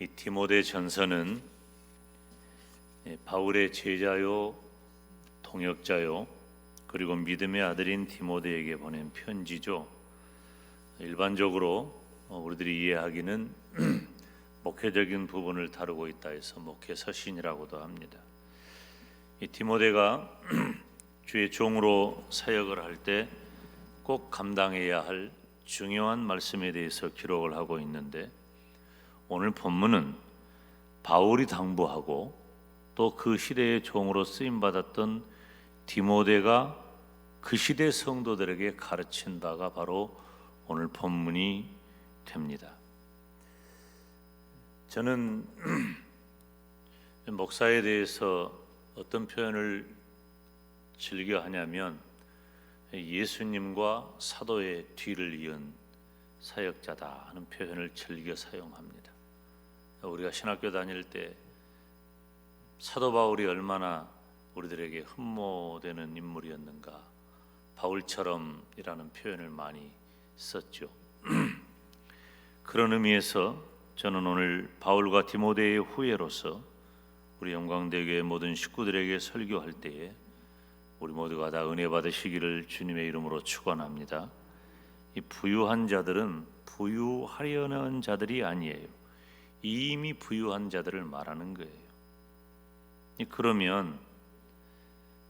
이 디모데 전서는 바울의 제자요, 동역자요, 그리고 믿음의 아들인 디모데에게 보낸 편지죠. 일반적으로 우리들이 이해하기는 목회적인 부분을 다루고 있다 해서 목회 서신이라고도 합니다. 이 디모데가 주의 종으로 사역을 할 때 꼭 감당해야 할 중요한 말씀에 대해서 기록을 하고 있는데, 오늘 본문은 바울이 당부하고 또 그 시대의 종으로 쓰임 받았던 디모데가 그 시대 성도들에게 가르친 바가 바로 오늘 본문이 됩니다. 저는 목사에 대해서 어떤 표현을 즐겨 하냐면 예수님과 사도의 뒤를 이은 사역자다 하는 표현을 즐겨 사용합니다. 우리가 신학교 다닐 때 사도 바울이 얼마나 우리들에게 흠모되는 인물이었는가, 바울처럼이라는 표현을 많이 썼죠. 그런 의미에서 저는 오늘 바울과 디모데의 후예로서 우리 영광대교의 모든 식구들에게 설교할 때에 우리 모두가 다 은혜 받으시기를 주님의 이름으로 축원합니다. 이 부유한 자들은 부유하려는 자들이 아니에요. 이미 부유한 자들을 말하는 거예요. 그러면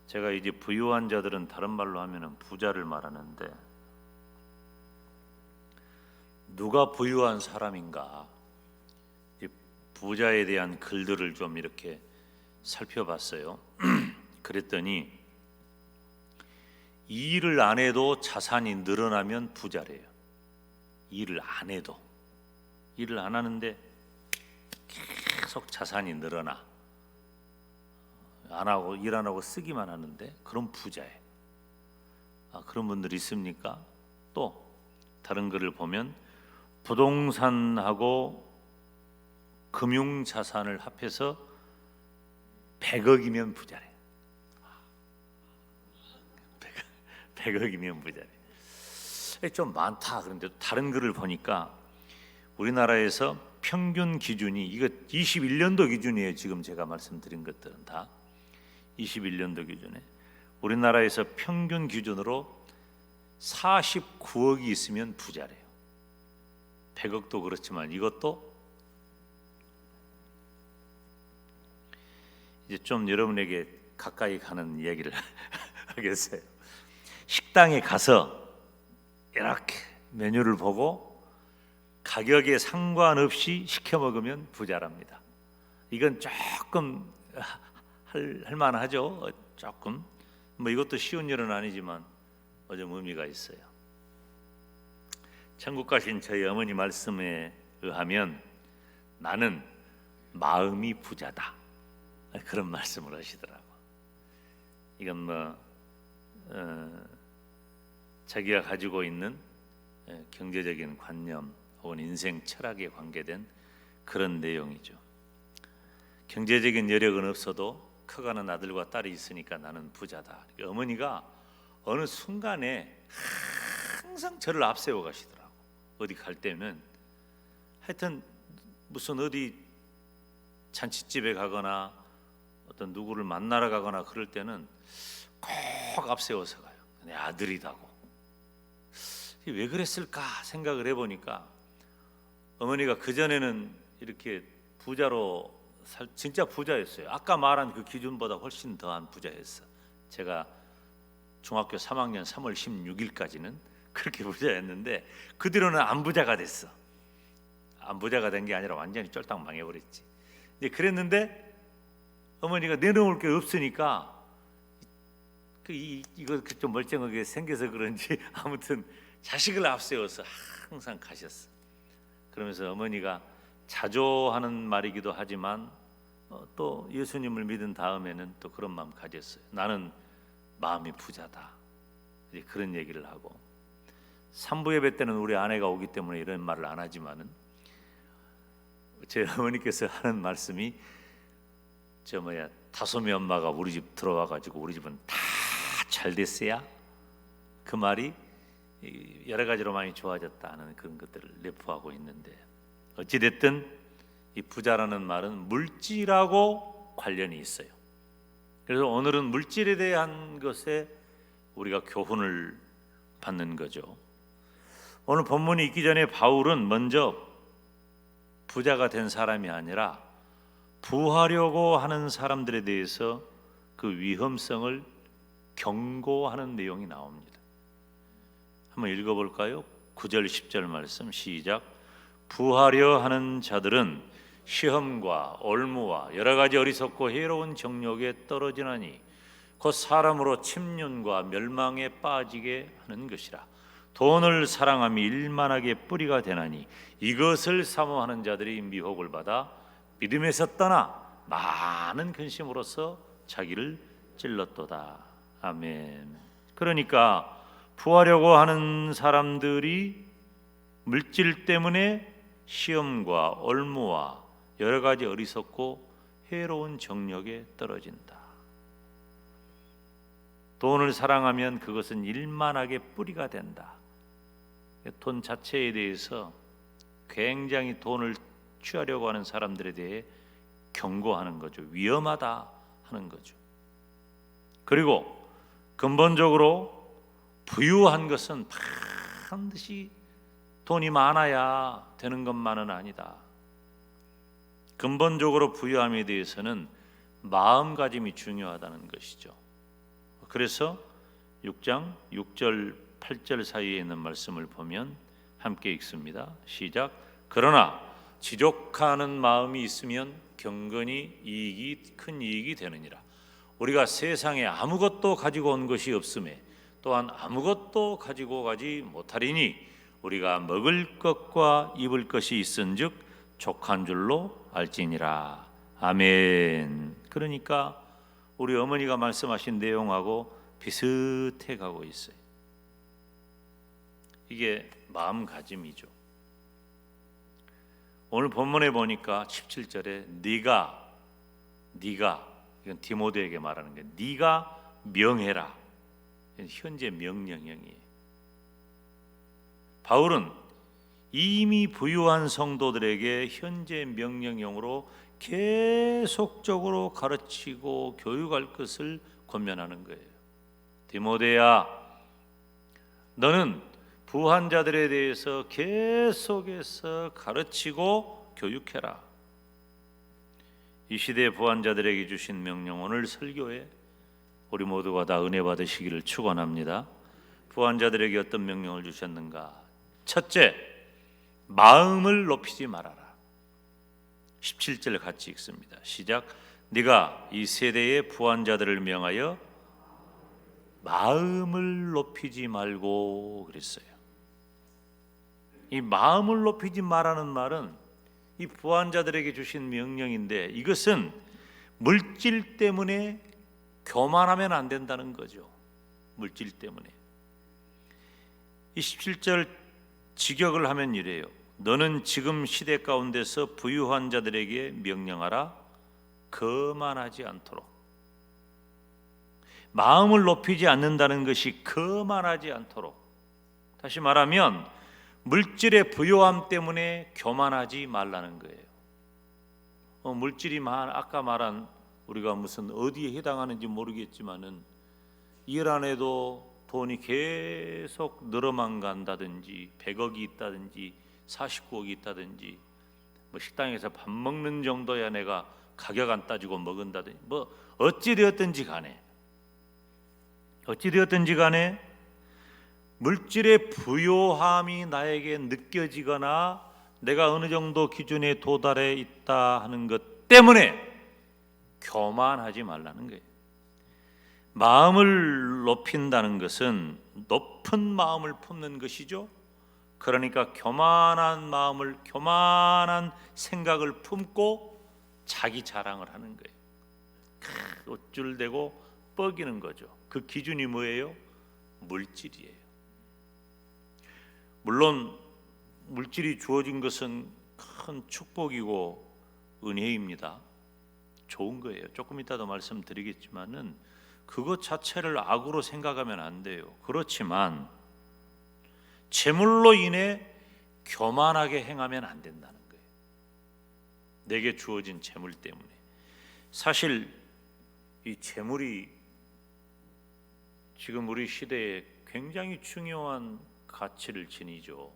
제가 이제 부유한 자들은 다른 말로 하면은 부자를 말하는데, 누가 부유한 사람인가? 이 부자에 대한 글들을 좀 이렇게 살펴봤어요. 그랬더니 일을 안 해도 자산이 늘어나면 부자래요. 일을 안 해도, 일을 안 하는데 계속 자산이 늘어나, 안 하고 일 안 하고 쓰기만 하는데 그럼 부자예요. 그런 분들 있습니까? 또 다른 글을 보면 부동산하고 금융 자산을 합해서 100억이면 부자래요. 100억이면 부자래. 좀 많다. 그런데 다른 글을 보니까 우리나라에서 평균 기준이, 이거 21년도 기준이에요. 지금 제가 말씀드린 것들은 다 21년도 기준에 우리나라에서 평균 기준으로 49억이 있으면 부자래요. 100억도 그렇지만 이것도 이제 좀 여러분에게 가까이 가는 이야기를 하겠어요. 식당에 가서 이렇게 메뉴를 보고 가격에 상관없이 시켜 먹으면 부자랍니다. 이건 조금 할 만하죠. 조금 뭐 이것도 쉬운 일은 아니지만 좀 의미가 있어요. 천국 가신 저희 어머니 말씀에 의하면 나는 마음이 부자다, 그런 말씀을 하시더라고. 이건 뭐 자기가 가지고 있는 경제적인 관념 혹은 인생 철학에 관계된 그런 내용이죠. 경제적인 여력은 없어도 커가는 아들과 딸이 있으니까 나는 부자다. 어머니가 어느 순간에 항상 저를 앞세워 가시더라고. 어디 갈 때면 하여튼 무슨 어디 잔치집에 가거나 어떤 누구를 만나러 가거나 그럴 때는 꼭 앞세워서 가요. 내 아들이다고. 왜 그랬을까 생각을 해보니까 어머니가 그전에는 이렇게 부자로 진짜 부자였어요. 아까 말한 그 기준보다 훨씬 더한 부자였어. 제가 중학교 3학년 3월 16일까지는 그렇게 부자였는데 그 뒤로는 안 부자가 됐어. 안 부자가 된 게 아니라 완전히 쫄딱 망해버렸지. 그랬는데 어머니가 내놓을 게 없으니까 이거 좀 멀쩡하게 생겨서 그런지 아무튼 자식을 앞세워서 항상 가셨어. 그러면서 어머니가 자주 하는 말이기도 하지만 또 예수님을 믿은 다음에는 또 그런 마음 가졌어요. 나는 마음이 부자다, 이제 그런 얘기를 하고, 산부 예배 때는 우리 아내가 오기 때문에 이런 말을 안 하지만은 제 어머니께서 하는 말씀이 다솜이 엄마가 우리 집 들어와 가지고 우리 집은 다 잘 됐어야, 그 말이 여러 가지로 많이 좋아졌다는 그런 것들을 내포하고 있는데, 어찌됐든 이 부자라는 말은 물질하고 관련이 있어요. 그래서 오늘은 물질에 대한 것에 우리가 교훈을 받는 거죠. 오늘 본문이 있기 전에 바울은 먼저 부자가 된 사람이 아니라 부하려고 하는 사람들에 대해서 그 위험성을 경고하는 내용이 나옵니다. 한번 읽어볼까요? 9절 10절 말씀 시작. 부하려 하는 자들은 시험과 올무와 여러 가지 어리석고 해로운 정욕에 떨어지나니 곧 사람으로 침륜과 멸망에 빠지게 하는 것이라. 돈을 사랑함이 일만하게 뿌리가 되나니 이것을 사모하는 자들이 미혹을 받아 믿음에서 떠나 많은 근심으로써 자기를 찔렀도다. 아멘. 그러니까 부하려고 하는 사람들이 물질 때문에 시험과 올무와 여러 가지 어리석고 해로운 정욕에 떨어진다. 돈을 사랑하면 그것은 일만하게 뿌리가 된다. 돈 자체에 대해서 굉장히 돈을 취하려고 하는 사람들에 대해 경고하는 거죠. 위험하다 하는 거죠. 그리고 근본적으로 부유한 것은 반드시 돈이 많아야 되는 것만은 아니다. 근본적으로 부유함에 대해서는 마음가짐이 중요하다는 것이죠. 그래서 6장 6절 8절 사이에 있는 말씀을 보면 함께 읽습니다. 시작. 그러나 지족하는 마음이 있으면 경건이 큰 이익이 되느니라. 우리가 세상에 아무것도 가지고 온 것이 없음에 또한 아무것도 가지고 가지 못하리니 우리가 먹을 것과 입을 것이 있은즉 족한 줄로 알지니라. 아멘. 그러니까 우리 어머니가 말씀하신 내용하고 비슷해 가고 있어요. 이게 마음가짐이죠. 오늘 본문에 보니까 17절에 네가 이건 디모데에게 말하는 거예요. 네가 명해라. 현재 명령형이에요. 바울은 이미 부유한 성도들에게 현재 명령형으로 계속적으로 가르치고 교육할 것을 권면하는 거예요. 디모데야, 너는 부한 자들에 대해서 계속해서 가르치고 교육해라. 이 시대의 부한 자들에게 주신 명령, 오늘 설교에 우리 모두가 다 은혜 받으시기를 축원합니다. 부한 자들에게 어떤 명령을 주셨는가? 첫째, 마음을 높이지 말아라. 17절 같이 읽습니다. 시작. 네가 이 세대의 부한 자들을 명하여 마음을 높이지 말고 그랬어요. 이 마음을 높이지 말라는 말은 이 부한 자들에게 주신 명령인데 이것은 물질 때문에 교만하면 안 된다는 거죠. 물질 때문에. 이 17절 직역을 하면 이래요. 너는 지금 시대 가운데서 부유한 자들에게 명령하라. 거만하지 않도록. 마음을 높이지 않는다는 것이 거만하지 않도록. 다시 말하면 물질의 부요함 때문에 교만하지 말라는 거예요. 물질이 아까 말한 우리가 무슨 어디에 해당하는지 모르겠지만은 일 안 해도 돈이 계속 늘어만 간다든지 100억이 있다든지 49억이 있다든지 뭐 식당에서 밥 먹는 정도야 내가 가격 안 따지고 먹은다든지 뭐 어찌 되었든지 간에 물질의 부요함이 나에게 느껴지거나 내가 어느 정도 기준에 도달해 있다 하는 것 때문에 교만하지 말라는 거예요. 마음을 높인다는 것은 높은 마음을 품는 것이죠. 그러니까 교만한 마음을, 교만한 생각을 품고 자기 자랑을 하는 거예요. 옷줄대고 뻐기는 거죠. 그 기준이 뭐예요? 물질이에요. 물론 물질이 주어진 것은 큰 축복이고 은혜입니다. 좋은 거예요. 조금 이따도 말씀드리겠지만은 그것 자체를 악으로 생각하면 안 돼요. 그렇지만 재물로 인해 교만하게 행하면 안 된다는 거예요. 내게 주어진 재물 때문에. 사실 이 재물이 지금 우리 시대에 굉장히 중요한 가치를 지니죠.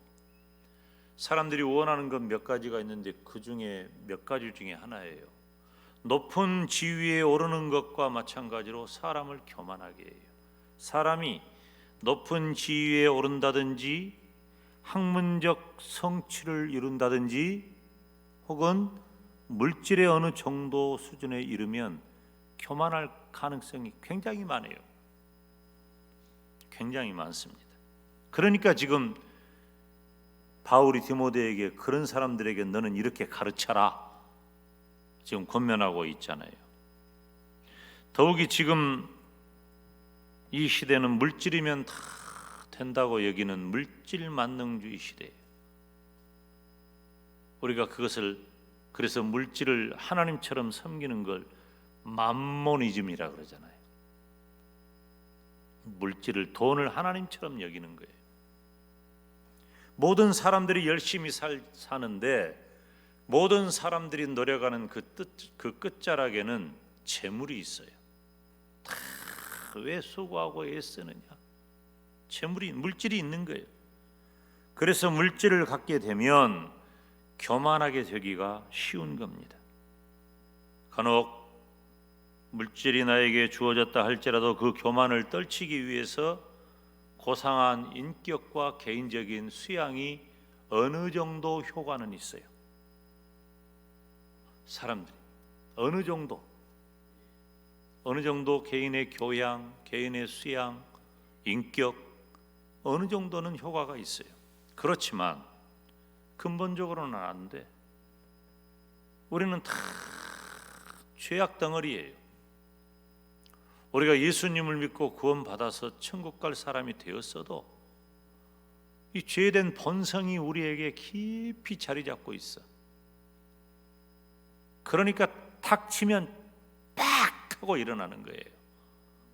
사람들이 원하는 건 몇 가지가 있는데 그 중에 몇 가지 중에 하나예요. 높은 지위에 오르는 것과 마찬가지로 사람을 교만하게 해요. 사람이 높은 지위에 오른다든지 학문적 성취를 이룬다든지 혹은 물질의 어느 정도 수준에 이르면 교만할 가능성이 굉장히 많아요. 굉장히 많습니다. 그러니까 지금 바울이 디모데에게 그런 사람들에게 너는 이렇게 가르쳐라 지금 권면하고 있잖아요. 더욱이 지금 이 시대는 물질이면 다 된다고 여기는 물질 만능주의 시대예요. 우리가 그것을 그래서 물질을 하나님처럼 섬기는 걸 맘모니즘이라 그러잖아요. 물질을 돈을 하나님처럼 여기는 거예요. 모든 사람들이 열심히 사는데 모든 사람들이 노력하는 그 끝자락에는 재물이 있어요. 다 왜 수고하고 애쓰느냐? 물질이 있는 거예요. 그래서 물질을 갖게 되면 교만하게 되기가 쉬운 겁니다. 간혹 물질이 나에게 주어졌다 할지라도 그 교만을 떨치기 위해서 고상한 인격과 개인적인 수양이 어느 정도 효과는 있어요. 사람들이 어느 정도 개인의 교양, 개인의 수양, 인격 어느 정도는 효과가 있어요. 그렇지만 근본적으로는 안 돼. 우리는 다 죄악 덩어리예요. 우리가 예수님을 믿고 구원받아서 천국 갈 사람이 되었어도 이 죄된 본성이 우리에게 깊이 자리 잡고 있어. 그러니까 탁 치면 팍 하고 일어나는 거예요.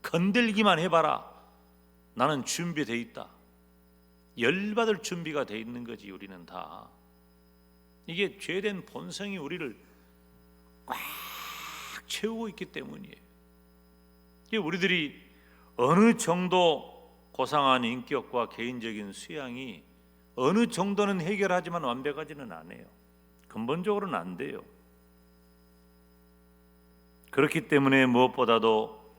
건들기만 해봐라. 나는 준비되어 있다. 열받을 준비가 되어 있는 거지. 우리는 다 이게 죄된 본성이 우리를 꽉 채우고 있기 때문이에요. 우리들이 어느 정도 고상한 인격과 개인적인 수양이 어느 정도는 해결하지만 완벽하지는 않아요. 근본적으로는 안 돼요. 그렇기 때문에 무엇보다도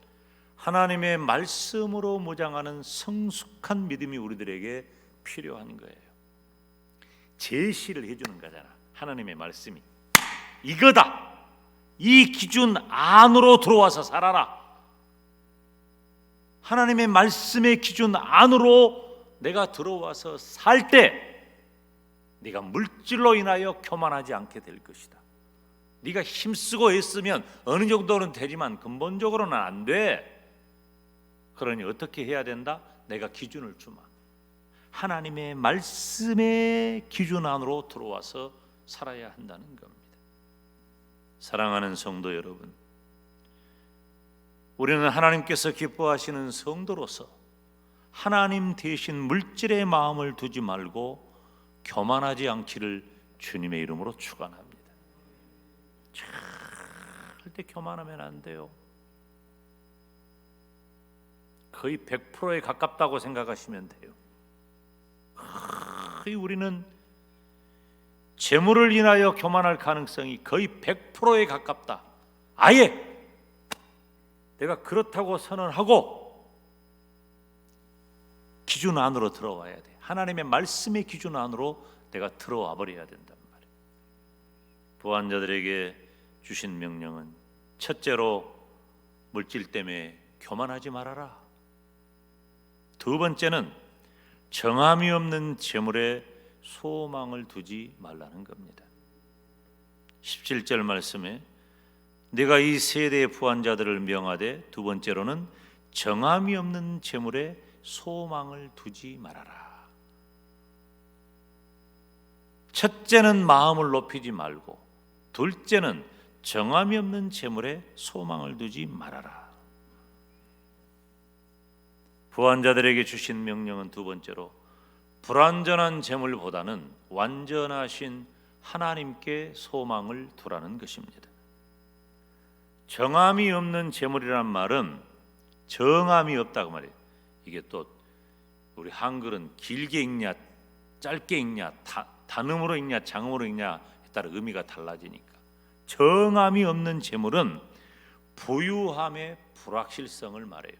하나님의 말씀으로 무장하는 성숙한 믿음이 우리들에게 필요한 거예요. 제시를 해주는 거잖아. 하나님의 말씀이 이거다. 이 기준 안으로 들어와서 살아라. 하나님의 말씀의 기준 안으로 내가 들어와서 살 때 네가 물질로 인하여 교만하지 않게 될 것이다. 네가 힘쓰고 애쓰면 어느 정도는 되지만 근본적으로는 안 돼. 그러니 어떻게 해야 된다? 내가 기준을 주마. 하나님의 말씀의 기준 안으로 들어와서 살아야 한다는 겁니다. 사랑하는 성도 여러분, 우리는 하나님께서 기뻐하시는 성도로서 하나님 대신 물질의 마음을 두지 말고 교만하지 않기를 주님의 이름으로 축원합니다. 절대 교만하면 안 돼요. 거의 100%에 가깝다고 생각하시면 돼요. 우리는 재물을 인하여 교만할 가능성이 거의 100%에 가깝다. 아예 내가 그렇다고 선언하고 기준 안으로 들어와야 돼. 하나님의 말씀의 기준 안으로 내가 들어와 버려야 된단 말이에요. 부한자들에게 주신 명령은 첫째로 물질 때문에 교만하지 말아라. 두 번째는 정함이 없는 재물에 소망을 두지 말라는 겁니다. 17절 말씀에 내가 이 세대의 부한자들을 명하되 두 번째로는 정함이 없는 재물에 소망을 두지 말아라. 첫째는 마음을 높이지 말고 둘째는 정함이 없는 재물에 소망을 두지 말아라. 부한자들에게 주신 명령은 두 번째로 불완전한 재물보다는 완전하신 하나님께 소망을 두라는 것입니다. 정함이 없는 재물이란 말은 정함이 없다고 말이에요. 이게 또 우리 한글은 길게 읽냐 짧게 읽냐 단음으로 읽냐 장음으로 읽냐에 따라 의미가 달라지니까, 정함이 없는 재물은 부유함의 불확실성을 말해요.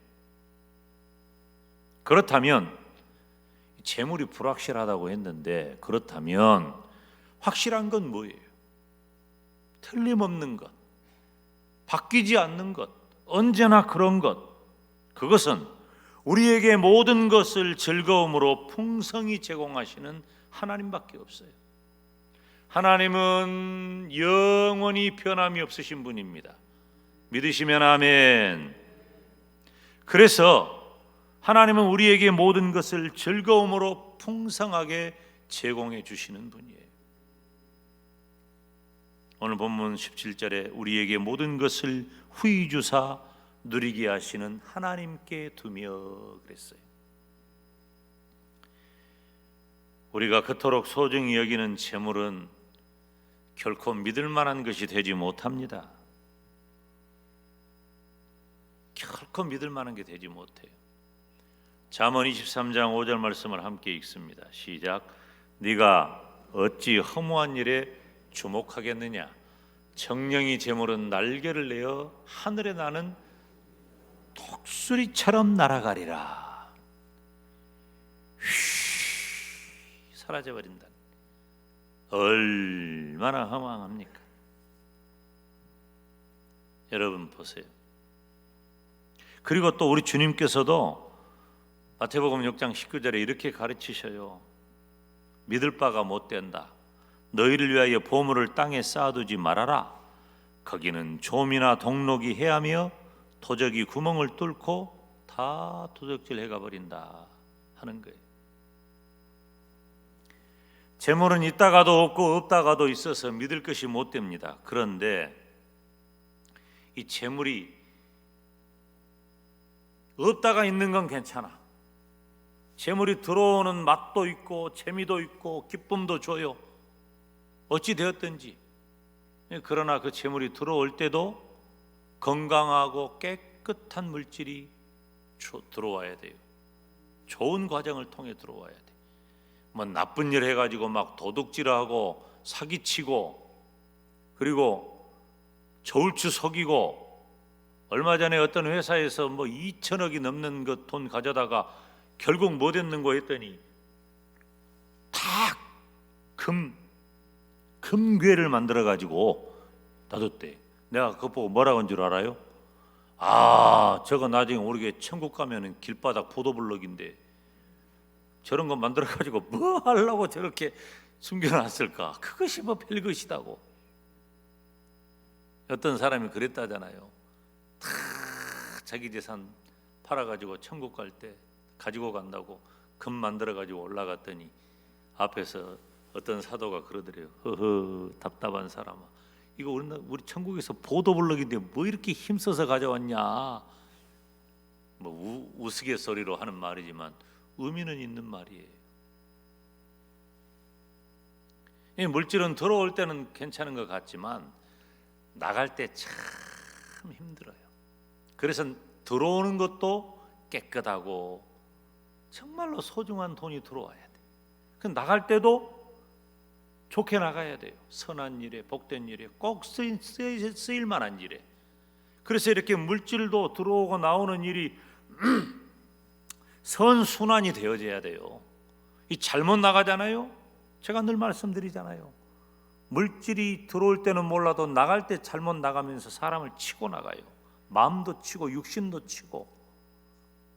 그렇다면 재물이 불확실하다고 했는데, 그렇다면 확실한 건 뭐예요? 틀림없는 것, 바뀌지 않는 것, 언제나 그런 것, 그것은 우리에게 모든 것을 즐거움으로 풍성히 제공하시는 하나님밖에 없어요. 하나님은 영원히 변함이 없으신 분입니다. 믿으시면 아멘. 그래서 하나님은 우리에게 모든 것을 즐거움으로 풍성하게 제공해 주시는 분이에요. 오늘 본문 17절에 우리에게 모든 것을 후히 주사 누리게 하시는 하나님께 두며 그랬어요. 우리가 그토록 소중히 여기는 재물은 결코 믿을 만한 것이 되지 못합니다. 결코 믿을 만한 게 되지 못해요. 잠언 23장 5절 말씀을 함께 읽습니다. 시작. 네가 어찌 허무한 일에 주목하겠느냐? 정령이 재물은 날개를 내어 하늘에 나는 독수리처럼 날아가리라. 사라져버린다. 얼마나 허망합니까? 여러분 보세요. 그리고 또 우리 주님께서도 마태복음 6장 19절에 이렇게 가르치셔요. 믿을 바가 못 된다. 너희를 위하여 보물을 땅에 쌓아두지 말아라. 거기는 좀이나 동록이 해하며 도적이 구멍을 뚫고 다 도적질해 가버린다 하는 거예요. 재물은 있다가도 없고 없다가도 있어서 믿을 것이 못 됩니다. 그런데 이 재물이 없다가 있는 건 괜찮아. 재물이 들어오는 맛도 있고 재미도 있고 기쁨도 줘요. 어찌 되었든지. 그러나 그 재물이 들어올 때도 건강하고 깨끗한 물질이 들어와야 돼요. 좋은 과정을 통해 들어와야 돼. 뭐 나쁜 일 해가지고 막 도둑질하고 사기치고 그리고 저울추 속이고, 얼마 전에 어떤 회사에서 뭐 2천억이 넘는 것 돈 가져다가 결국 뭐 됐는 거 했더니 다 금괴를 만들어 가지고 놔뒀대. 내가 그거 보고 뭐라고 한 줄 알아요? 아, 저거 나중에 우리게 천국 가면은 길바닥 보도블럭인데 저런 거 만들어 가지고 뭐 하려고 저렇게 숨겨놨을까? 그것이 뭐 별것이다고. 어떤 사람이 그랬다잖아요. 다 자기 재산 팔아가지고 천국 갈 때 가지고 간다고 금 만들어 가지고 올라갔더니 앞에서 어떤 사도가 그러더래요. 허허, 답답한 사람아, 이거 우리 천국에서 보도블럭인데 뭐 이렇게 힘써서 가져왔냐. 뭐 우스갯소리로 하는 말이지만 의미는 있는 말이에요. 이 물질은 들어올 때는 괜찮은 것 같지만 나갈 때 참 힘들어요. 그래서 들어오는 것도 깨끗하고 정말로 소중한 돈이 들어와야 돼. 그 나갈 때도 좋게 나가야 돼요. 선한 일에, 복된 일에, 꼭 쓰일 만한 일에. 그래서 이렇게 물질도 들어오고 나오는 일이 선순환이 되어져야 돼요. 이 잘못 나가잖아요. 제가 늘 말씀드리잖아요. 물질이 들어올 때는 몰라도 나갈 때 잘못 나가면서 사람을 치고 나가요. 마음도 치고 육신도 치고.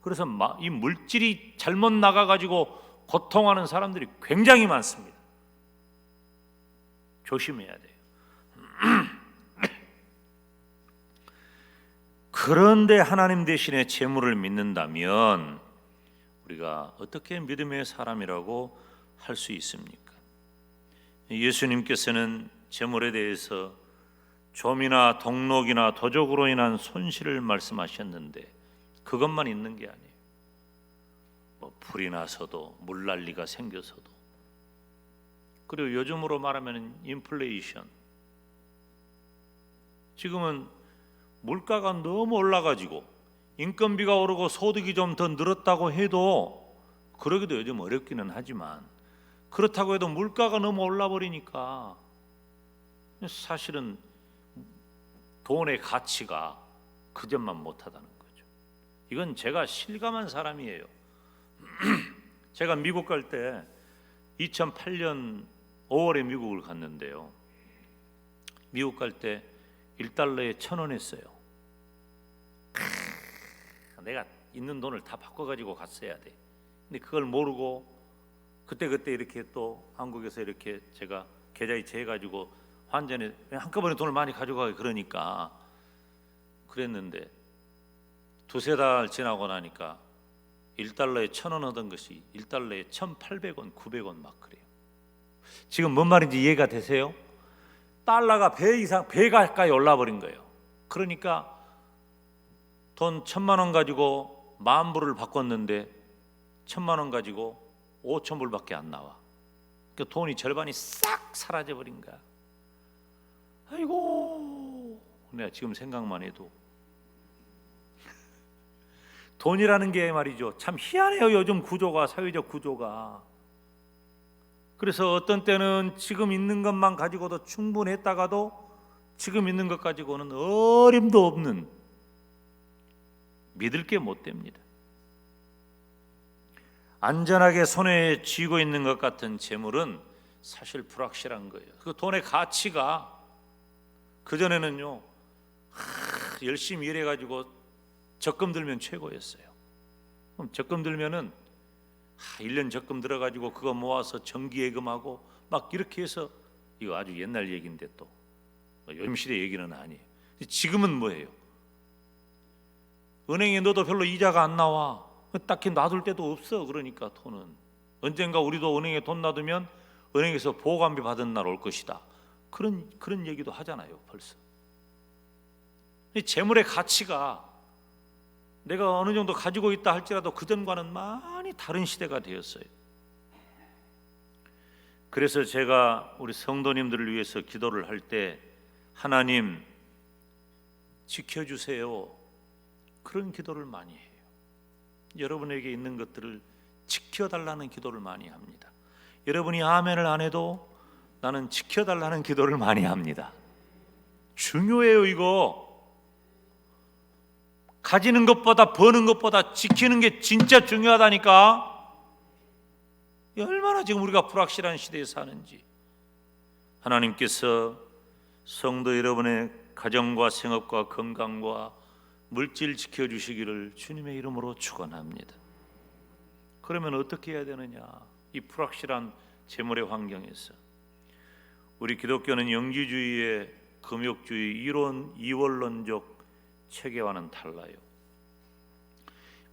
그래서 이 물질이 잘못 나가가지고 고통하는 사람들이 굉장히 많습니다. 조심해야 돼요. 그런데 하나님 대신에 재물을 믿는다면 우리가 어떻게 믿음의 사람이라고 할 수 있습니까? 예수님께서는 재물에 대해서 좀이나 동록이나 도적으로 인한 손실을 말씀하셨는데 그것만 있는 게 아니에요. 뭐 불이 나서도 물난리가 생겨서도 그리고 요즘으로 말하면 인플레이션. 지금은 물가가 너무 올라가지고 인건비가 오르고 소득이 좀 더 늘었다고 해도, 그러기도 요즘 어렵기는 하지만, 그렇다고 해도 물가가 너무 올라버리니까 사실은 돈의 가치가 그 점만 못하다는 거죠. 이건 제가 실감한 사람이에요. 제가 미국 갈 때 2008년 5월에 미국을 갔는데요. 미국 갈 때 1달러에 1,000원 했어요. 내가 있는 돈을 다 바꿔가지고 갔어야 돼. 근데 그걸 모르고 그때 이렇게 또 한국에서 이렇게 제가 계좌이체해가지고 환전에 한꺼번에 돈을 많이 가져가기 그러니까 그랬는데, 두세 달 지나고 나니까 1달러에 1,000원 하던 것이 1달러에 1,800원, 900원 막 그래요. 지금 뭔 말인지 이해가 되세요? 달러가 배 가까이 올라버린 거예요. 그러니까 돈 1,000만 원 가지고 10,000불을 바꿨는데 1,000만 원 가지고 5,000불밖에 안 나와. 그러니까 돈이 절반이 싹 사라져 버린 거야. 아이고, 내가 지금 생각만 해도 돈이라는 게 말이죠, 참 희한해요. 요즘 구조가, 사회적 구조가. 그래서 어떤 때는 지금 있는 것만 가지고도 충분했다가도 지금 있는 것 가지고는 어림도 없는, 믿을 게 못 됩니다. 안전하게 손에 쥐고 있는 것 같은 재물은 사실 불확실한 거예요. 그 돈의 가치가, 그전에는요 열심히 일해가지고 적금 들면 최고였어요. 그럼 적금 들면은 1년 적금 들어가지고 그거 모아서 정기예금하고 막 이렇게 해서, 이거 아주 옛날 얘기인데 또 요즘 시대 얘기는 아니에요. 지금은 뭐예요? 은행에 넣어도 별로 이자가 안 나와. 딱히 놔둘 데도 없어. 그러니까 돈은 언젠가 우리도 은행에 돈 놔두면 은행에서 보관비 받은 날 올 것이다. 그런 얘기도 하잖아요. 벌써 이 재물의 가치가 내가 어느 정도 가지고 있다 할지라도 그전과는 많이 다른 시대가 되었어요. 그래서 제가 우리 성도님들을 위해서 기도를 할 때, 하나님 지켜주세요, 그런 기도를 많이 해요. 여러분에게 있는 것들을 지켜달라는 기도를 많이 합니다. 여러분이 아멘을 안 해도 나는 지켜달라는 기도를 많이 합니다. 중요해요. 이거 가지는 것보다, 버는 것보다 지키는 게 진짜 중요하다니까. 얼마나 지금 우리가 불확실한 시대에 사는지. 하나님께서 성도 여러분의 가정과 생업과 건강과 물질 지켜주시기를 주님의 이름으로 축원합니다. 그러면 어떻게 해야 되느냐? 이 불확실한 재물의 환경에서 우리 기독교는 영지주의의 금욕주의 이론 이원론적 체계와는 달라요.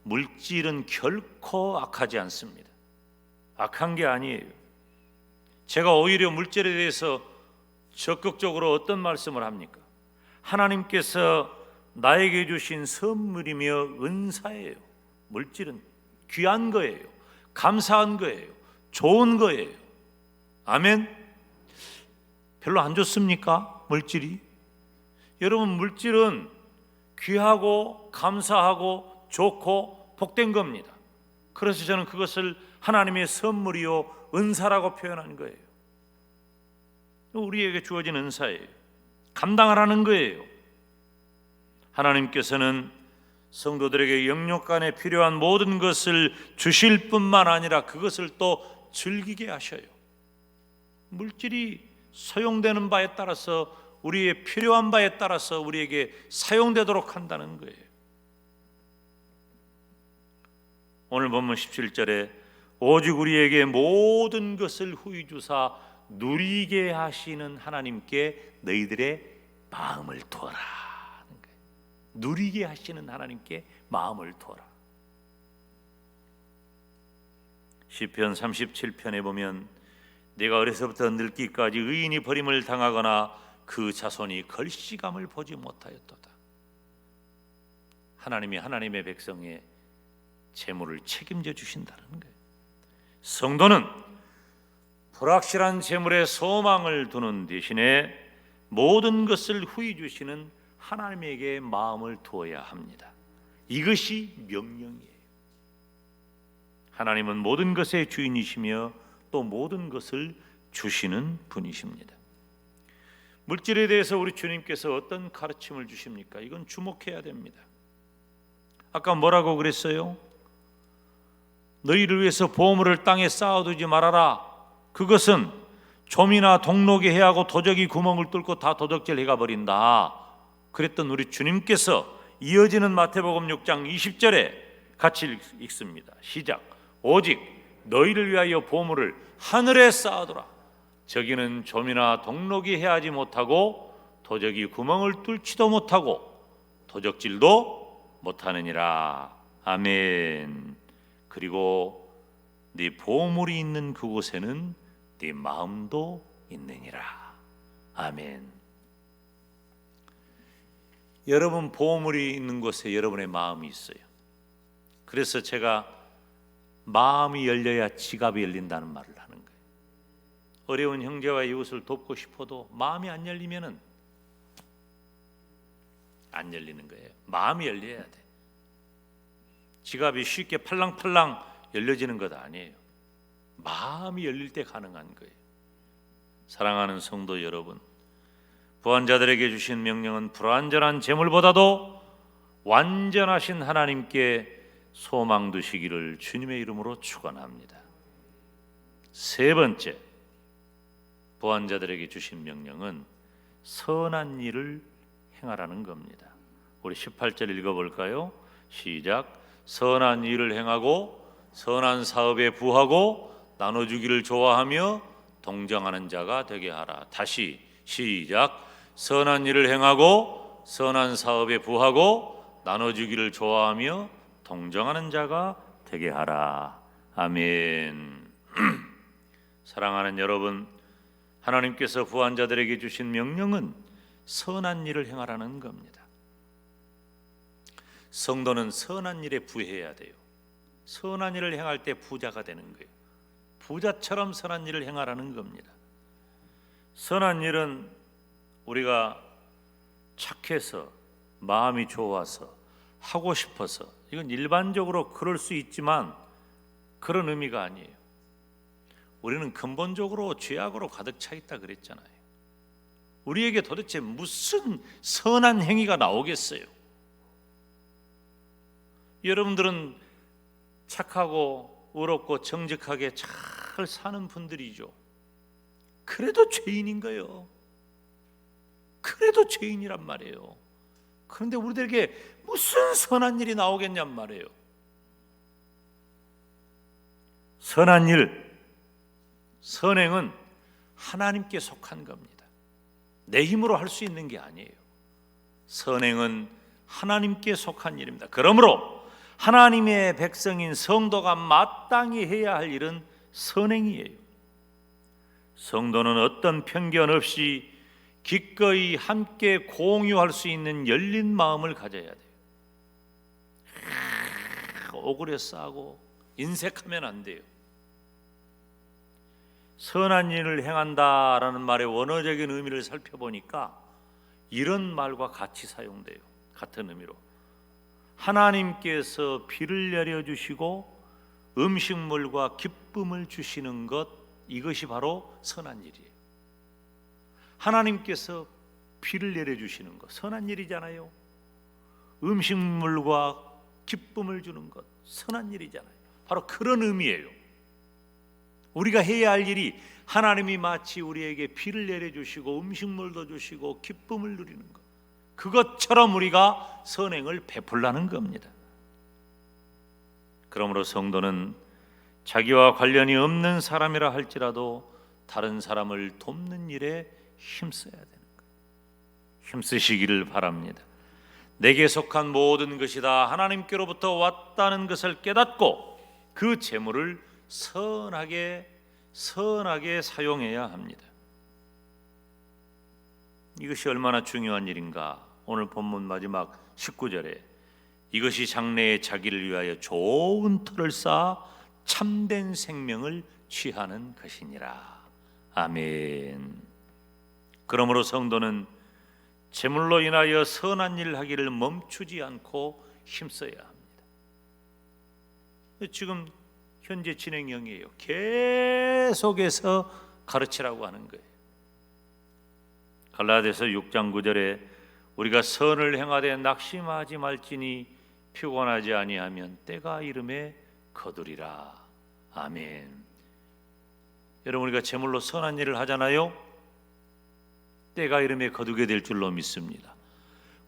물질은 결코 악하지 않습니다. 악한 게 아니에요. 제가 오히려 물질에 대해서 적극적으로 어떤 말씀을 합니까? 하나님께서 나에게 주신 선물이며 은사예요. 물질은 귀한 거예요. 감사한 거예요. 좋은 거예요. 아멘. 별로 안 좋습니까? 물질이? 여러분, 물질은 귀하고 감사하고 좋고 복된 겁니다. 그래서 저는 그것을 하나님의 선물이요 은사라고 표현한 거예요. 우리에게 주어진 은사예요. 감당하라는 거예요. 하나님께서는 성도들에게 영육간에 필요한 모든 것을 주실 뿐만 아니라 그것을 또 즐기게 하셔요. 물질이 소용되는 바에 따라서, 우리의 필요한 바에 따라서 우리에게 사용되도록 한다는 거예요. 오늘 본문 17절에 오직 우리에게 모든 것을 후히 주사 누리게 하시는 하나님께 너희들의 마음을 두어라. 누리게 하시는 하나님께 마음을 두어라. 시편 37편에 보면 내가 어려서부터 늙기까지 의인이 버림을 당하거나 그 자손이 걸시감을 보지 못하였도다. 하나님이 하나님의 백성의 재물을 책임져 주신다는 거예요. 성도는 불확실한 재물에 소망을 두는 대신에 모든 것을 후히 주시는 하나님에게 마음을 두어야 합니다. 이것이 명령이에요. 하나님은 모든 것의 주인이시며 또 모든 것을 주시는 분이십니다. 물질에 대해서 우리 주님께서 어떤 가르침을 주십니까? 이건 주목해야 됩니다. 아까 뭐라고 그랬어요? 너희를 위해서 보물을 땅에 쌓아두지 말아라. 그것은 좀이나 동록이 해하고 도적이 구멍을 뚫고 다 도적질 해가 버린다. 그랬던 우리 주님께서 이어지는 마태복음 6장 20절에 같이 읽습니다. 시작. 오직 너희를 위하여 보물을 하늘에 쌓아두라. 저기는 좀이나 동록이 해하지 못하고 도적이 구멍을 뚫지도 못하고 도적질도 못하느니라. 아멘. 그리고 네 보물이 있는 그곳에는 네 마음도 있느니라. 아멘. 여러분 보물이 있는 곳에 여러분의 마음이 있어요. 그래서 제가 마음이 열려야 지갑이 열린다는 말을 하는 거예요. 어려운 형제와 이웃을 돕고 싶어도 마음이 안 열리면은 안 열리는 거예요. 마음이 열려야 돼. 지갑이 쉽게 팔랑팔랑 열려지는 것 아니에요. 마음이 열릴 때 가능한 거예요. 사랑하는 성도 여러분, 부한자들에게 주신 명령은 불완전한 재물보다도 완전하신 하나님께 소망 두시기를 주님의 이름으로 축원합니다. 세 번째, 부한자들에게 주신 명령은 선한 일을 행하라는 겁니다. 우리 18절 읽어볼까요? 시작. 선한 일을 행하고 선한 사업에 부하고 나눠주기를 좋아하며 동정하는 자가 되게 하라. 다시 시작. 선한 일을 행하고 선한 사업에 부하고 나눠주기를 좋아하며 동정하는 자가 되게 하라. 아멘. 사랑하는 여러분, 하나님께서 부한 자들에게 주신 명령은 선한 일을 행하라는 겁니다. 성도는 선한 일에 부해야 돼요. 선한 일을 행할 때 부자가 되는 거예요. 부자처럼 선한 일을 행하라는 겁니다. 선한 일은 우리가 착해서 마음이 좋아서 하고 싶어서, 이건 일반적으로 그럴 수 있지만 그런 의미가 아니에요. 우리는 근본적으로 죄악으로 가득 차 있다 그랬잖아요. 우리에게 도대체 무슨 선한 행위가 나오겠어요? 여러분들은 착하고 의롭고 정직하게 잘 사는 분들이죠. 그래도 죄인인 거예요. 그래도 죄인이란 말이에요. 그런데 우리들에게 무슨 선한 일이 나오겠냔 말이에요. 선한 일, 선행은 하나님께 속한 겁니다. 내 힘으로 할 수 있는 게 아니에요. 선행은 하나님께 속한 일입니다. 그러므로 하나님의 백성인 성도가 마땅히 해야 할 일은 선행이에요. 성도는 어떤 편견 없이 기꺼이 함께 공유할 수 있는 열린 마음을 가져야 돼요. 오그려 싸고 인색하면 안 돼요. 선한 일을 행한다라는 말의 원어적인 의미를 살펴보니까 이런 말과 같이 사용돼요. 같은 의미로. 하나님께서 비를 내려주시고 음식물과 기쁨을 주시는 것, 이것이 바로 선한 일이에요. 하나님께서 비를 내려주시는 것, 선한 일이잖아요. 음식물과 기쁨을 주는 것, 선한 일이잖아요. 바로 그런 의미예요. 우리가 해야 할 일이 하나님이 마치 우리에게 비를 내려주시고 음식물도 주시고 기쁨을 누리는 것, 그것처럼 우리가 선행을 베풀라는 겁니다. 그러므로 성도는 자기와 관련이 없는 사람이라 할지라도 다른 사람을 돕는 일에 힘써야 되는 거예요. 힘쓰시기를 바랍니다. 내게 속한 모든 것이 다 하나님께로부터 왔다는 것을 깨닫고 그 재물을 선하게 사용해야 합니다. 이것이 얼마나 중요한 일인가. 오늘 본문 마지막 19절에 이것이 장래에 자기를 위하여 좋은 터를 쌓아 참된 생명을 취하는 것이니라. 아멘. 그러므로 성도는 제물로 인하여 선한 일을 하기를 멈추지 않고 힘써야 합니다. 지금 현재 진행형이에요. 계속해서 가르치라고 하는 거예요. 갈라디아서 6장 9절에 우리가 선을 행하되 낙심하지 말지니 피곤하지 아니하면 때가 이름에 거두리라. 아멘. 여러분, 우리가 제물로 선한 일을 하잖아요. 때가 이름에 거두게 될 줄로 믿습니다.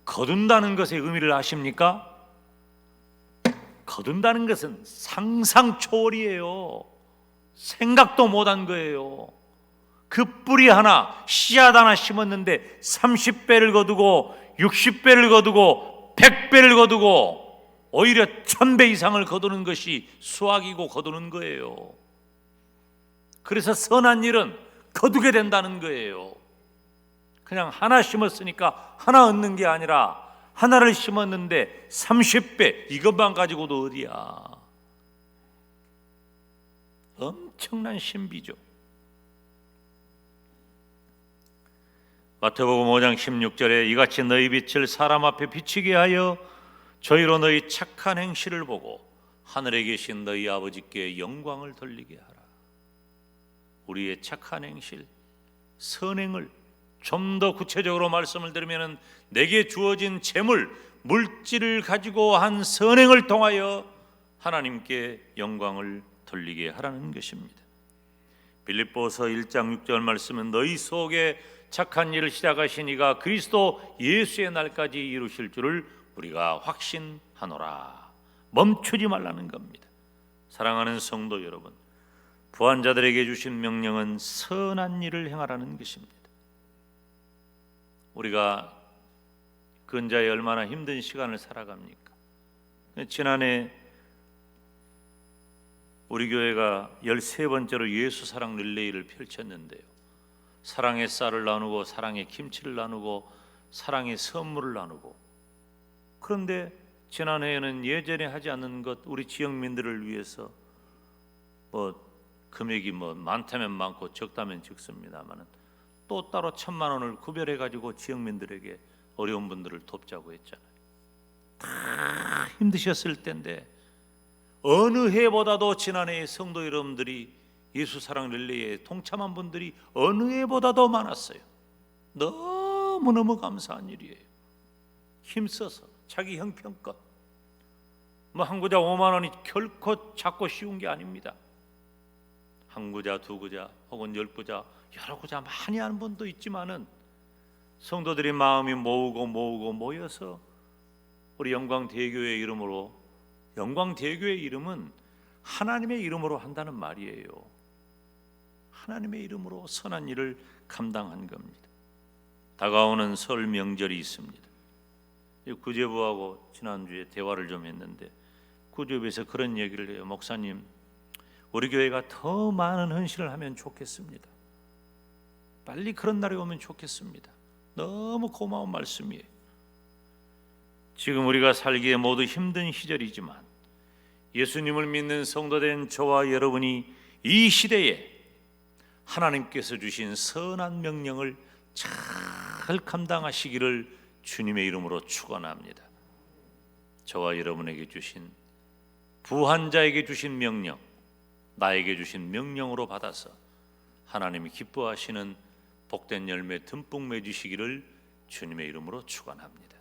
거둔다는 것의 의미를 아십니까? 거둔다는 것은 상상 초월이에요. 생각도 못한 거예요. 그 뿌리 하나, 씨앗 하나 심었는데 30배를 거두고 60배를 거두고 100배를 거두고 오히려 1000배 이상을 거두는 것이 수확이고 거두는 거예요. 그래서 선한 일은 거두게 된다는 거예요. 그냥 하나 심었으니까 하나 얻는 게 아니라 하나를 심었는데 30배, 이것만 가지고도 어디야. 엄청난 신비죠. 마태복음 5장 16절에 이같이 너희 빛을 사람 앞에 비치게 하여 저희로 너희 착한 행실을 보고 하늘에 계신 너희 아버지께 영광을 돌리게 하라. 우리의 착한 행실, 선행을 좀 더 구체적으로 말씀을 드리면 내게 주어진 재물, 물질을 가지고 한 선행을 통하여 하나님께 영광을 돌리게 하라는 것입니다. 빌립보서 1장 6절 말씀은 너희 속에 착한 일을 시작하신 이가 그리스도 예수의 날까지 이루실 줄을 우리가 확신하노라. 멈추지 말라는 겁니다. 사랑하는 성도 여러분, 부한자들에게 주신 명령은 선한 일을 행하라는 것입니다. 우리가 근자에 얼마나 힘든 시간을 살아갑니까? 지난해 우리 교회가 13번째로 예수 사랑 릴레이를 펼쳤는데요. 사랑의 쌀을 나누고 사랑의 김치를 나누고 사랑의 선물을 나누고, 그런데 지난해에는 예전에 하지 않는 것, 우리 지역민들을 위해서 금액이 많다면 많고 적다면 적습니다만은 또 따로 1000만 원을 구별해 가지고 지역민들에게 어려운 분들을 돕자고 했잖아요. 다 힘드셨을 텐데 어느 해보다도 지난해 성도 여러분들이 예수 사랑 릴레이에 동참한 분들이 어느 해보다도 많았어요. 너무너무 감사한 일이에요. 힘써서 자기 형편껏 한 구자 5만 원이 결코 작고 쉬운 게 아닙니다. 한 구자, 두 구자, 혹은 10구자, 여러 구자 많이 하는 분도 있지만은 성도들이 마음이 모으고 모여서 우리 영광대교의 이름으로, 영광대교의 이름은 하나님의 이름으로 한다는 말이에요. 하나님의 이름으로 선한 일을 감당한 겁니다. 다가오는 설 명절이 있습니다. 구제부하고 지난주에 대화를 좀 했는데 구제부에서 그런 얘기를 해요. 목사님, 우리 교회가 더 많은 헌신을 하면 좋겠습니다. 빨리 그런 날이 오면 좋겠습니다. 너무 고마운 말씀이에요. 지금 우리가 살기에 모두 힘든 시절이지만 예수님을 믿는 성도된 저와 여러분이 이 시대에 하나님께서 주신 선한 명령을 잘 감당하시기를 주님의 이름으로 축원합니다. 저와 여러분에게 주신, 부한자에게 주신 명령, 나에게 주신 명령으로 받아서 하나님이 기뻐하시는 복된 열매 듬뿍 맺으시기를 주님의 이름으로 축원합니다.